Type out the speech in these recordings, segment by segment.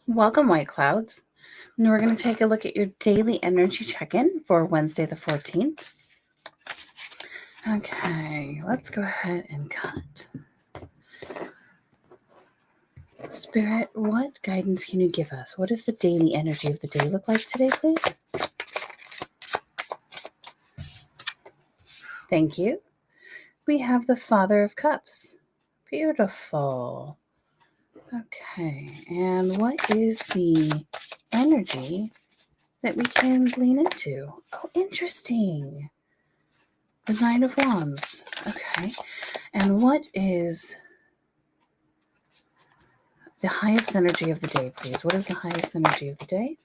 Welcome, White Clouds. And we're going to take a look at your daily energy check-in for Wednesday the 14th. Okay, let's go ahead and cut. Spirit, what guidance can you give us? What does the daily energy of the day look like today, please? Thank you. We have the Father of Cups. Beautiful. Okay, and what is the energy that we can lean into? Oh, interesting. The Nine of Wands. Okay. And what is the highest energy of the day, please? What is the highest energy of the day?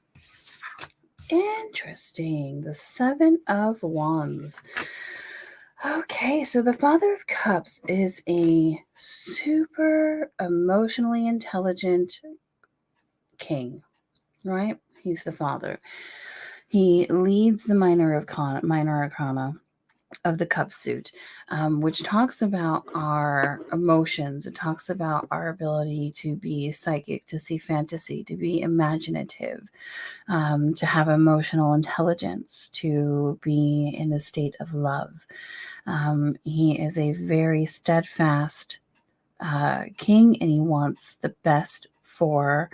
Interesting. The Seven of Wands. Okay, so the Father of Cups is a super emotionally intelligent king, right? He's the father. He leads the minor arcana of the cup suit, which talks about our emotions. It talks about our ability to be psychic, to see fantasy, to be imaginative, to have emotional intelligence, to be in a state of love. He is a very steadfast king, and he wants the best for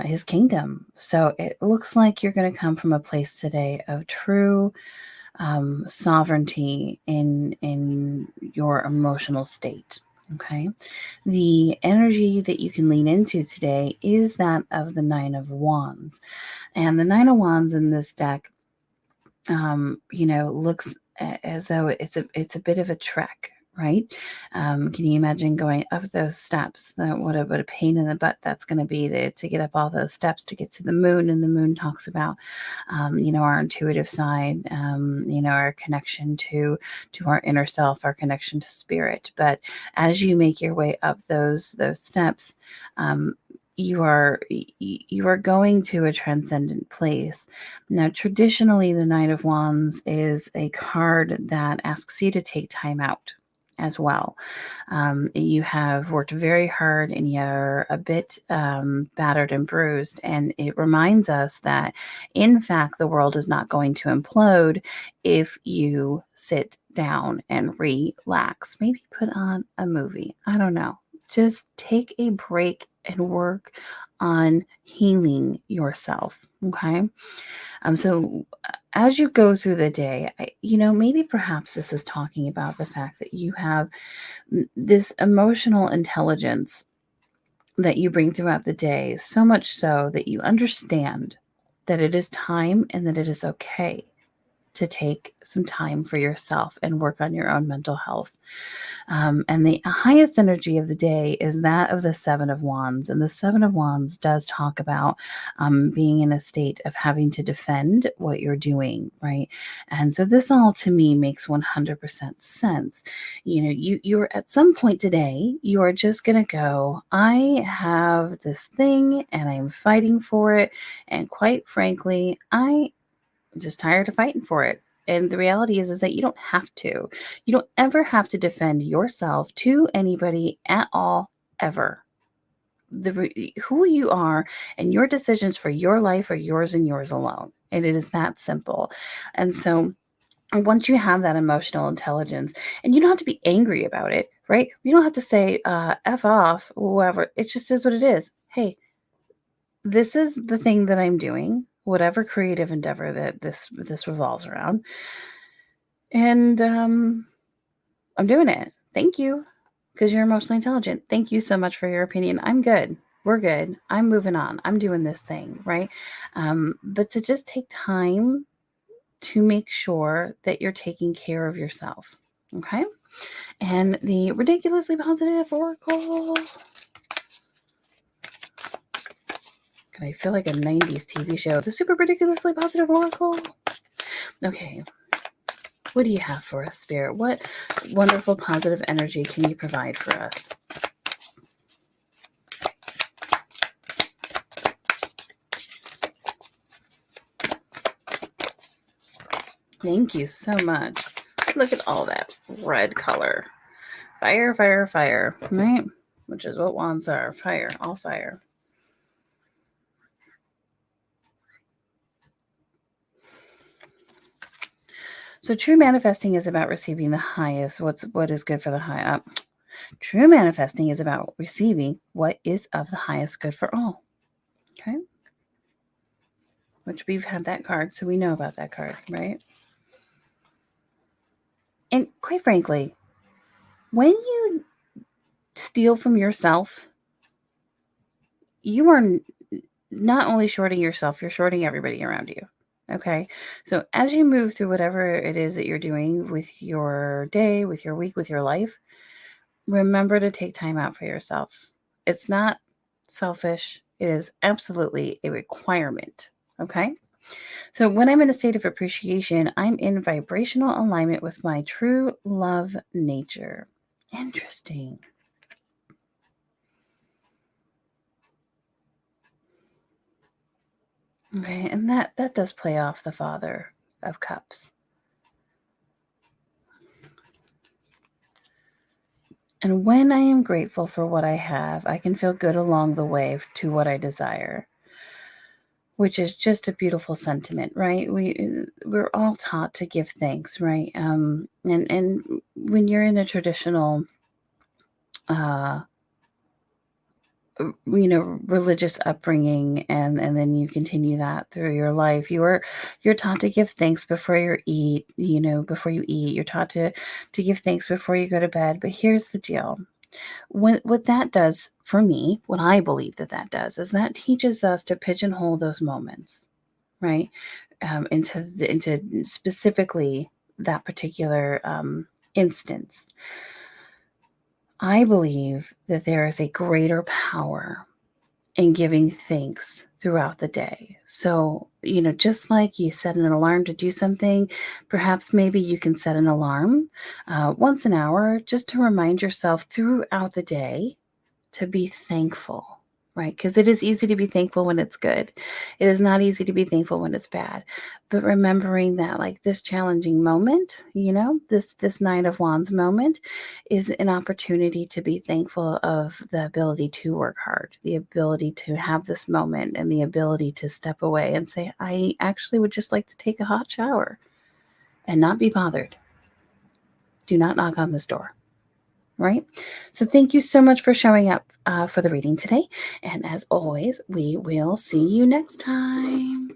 his kingdom. So it looks like you're going to come from a place today of true sovereignty in your emotional state. Okay. The energy that you can lean into today is that of the Nine of Wands. And the Nine of Wands in this deck, looks as though it's a bit of a trek, right? Can you imagine going up those steps? What a pain in the butt that's going to be to get up all those steps to get to the moon. And the moon talks about, our intuitive side, our connection to our inner self, our connection to spirit. But as you make your way up those steps, you are going to a transcendent place. Now, traditionally, the Knight of Wands is a card that asks you to take time out as well. You have worked very hard and you're a bit battered and bruised. And it reminds us that, in fact, the world is not going to implode if you sit down and relax. Maybe put on a movie. I don't know. Just take a break and work on healing yourself. Okay. So as you go through the day, maybe perhaps this is talking about the fact that you have this emotional intelligence that you bring throughout the day, so much so that you understand that it is time and that it is okay to take some time for yourself and work on your own mental health. And the highest energy of the day is that of the Seven of Wands. And the Seven of Wands does talk about being in a state of having to defend what you're doing, right? And so this all to me makes 100% sense. You're at some point today, you are just going to go, I have this thing and I'm fighting for it. And quite frankly, I'm just tired of fighting for it. And the reality is that you don't have to. You don't ever have to defend yourself to anybody at all, ever. Who you are and your decisions for your life are yours and yours alone. And it is that simple. And so once you have that emotional intelligence, and you don't have to be angry about it, right? You don't have to say, F off, whoever. It just is what it is. Hey, this is the thing that I'm doing, whatever creative endeavor that this revolves around. And I'm doing it. Thank you, because you're emotionally intelligent. Thank you so much for your opinion. I'm good. We're good. I'm moving on. I'm doing this thing, right? But to just take time to make sure that you're taking care of yourself, okay? And the ridiculously positive oracle. I feel like a 90s TV show. The super ridiculously positive oracle. Okay. What do you have for us, Spirit? What wonderful positive energy can you provide for us? Thank you so much. Look at all that red color. Fire, fire, fire, right? Which is what wands are. Fire, all fire. So true manifesting is about receiving the highest, what is good for the high up. True manifesting is about receiving what is of the highest good for all. Okay? Which we've had that card, so we know about that card, right? And quite frankly, when you steal from yourself, you are not only shorting yourself, you're shorting everybody around you. Okay. So as you move through whatever it is that you're doing with your day, with your week, with your life, remember to take time out for yourself. It's not selfish, it is absolutely a requirement. Okay. So when I'm in a state of appreciation, I'm in vibrational alignment with my true love nature. Interesting. Okay, and that does play off the Father of Cups. And when I am grateful for what I have, I can feel good along the way to what I desire, which is just a beautiful sentiment, right? We're all taught to give thanks, right? And when you're in a traditional uh religious upbringing, and then you continue that through your life, you're taught to give thanks before before you eat. You're taught to give thanks before you go to bed. But here's the deal. What that does for me, what I believe that does, is that teaches us to pigeonhole those moments, right? Into specifically that particular instance. I believe that there is a greater power in giving thanks throughout the day. So, just like you set an alarm to do something, perhaps maybe you can set an alarm once an hour just to remind yourself throughout the day to be thankful, right? Because it is easy to be thankful when it's good. It is not easy to be thankful when it's bad. But remembering that, like, this challenging moment, this Nine of Wands moment is an opportunity to be thankful of the ability to work hard, the ability to have this moment, and the ability to step away and say, I actually would just like to take a hot shower and not be bothered. Do not knock on this door. Right? So thank you so much for showing up for the reading today. And as always, we will see you next time.